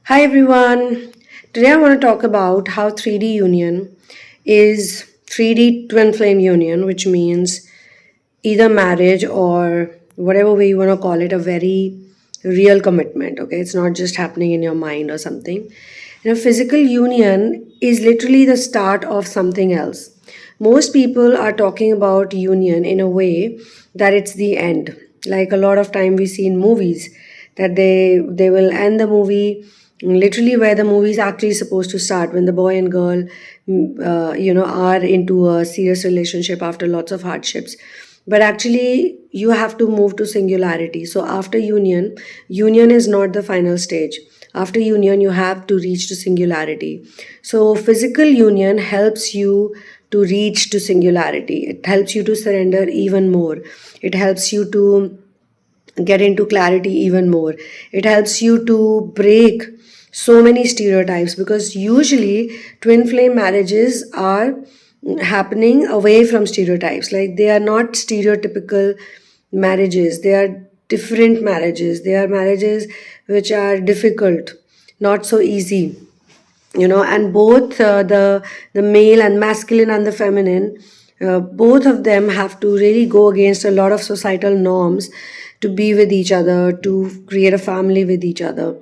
Hi everyone. Today I want to talk about how 3D union is 3D twin flame union, which means either marriage or whatever way you want to call it, a very real commitment. Okay, it's not just happening in your mind or something. Physical union is literally the start of something else. Most people are talking about union in a way that it's the end. Like a lot of time we see in movies that they will end the movie literally where the movie is actually supposed to start, when the boy and girl are into a serious relationship after lots of hardships. But actually you have to move to singularity. So after union is not the final stage. After union you have to reach to singularity. So physical union helps you to reach to singularity. It helps you to surrender even more. It helps you to get into clarity even more. It helps you to break so many stereotypes, because usually twin flame marriages are happening away from stereotypes. Like, they are not stereotypical marriages, they are different marriages. They are marriages which are difficult, not so easy. And both the male and masculine and the feminine, both of them have to really go against a lot of societal norms to be with each other, to create a family with each other.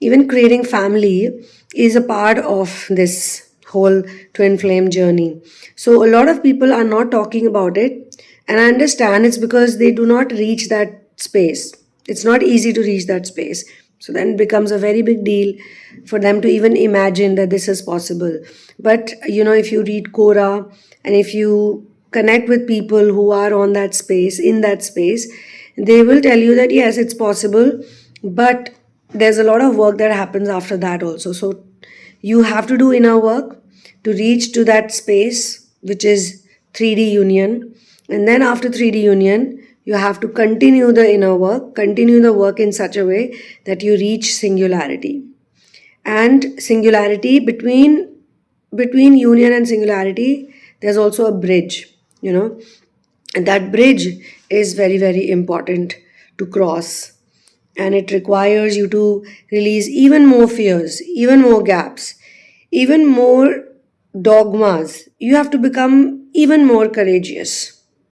Even creating family is a part of this whole twin flame journey. So a lot of people are not talking about it, and I understand it's because they do not reach that space. It's not easy to reach that space. So then it becomes a very big deal for them to even imagine that this is possible. But if you read Quora, and if you connect with people who are on that space, in that space, they will tell you that yes, it's possible, but there's a lot of work that happens after that also. So you have to do inner work to reach to that space, which is 3D union. And then after 3D union, you have to continue the inner work, continue the work in such a way that you reach singularity. And singularity, between union and singularity, there's also a bridge, and that bridge is very, very important to cross. And it requires you to release even more fears, even more gaps, even more dogmas. You have to become even more courageous.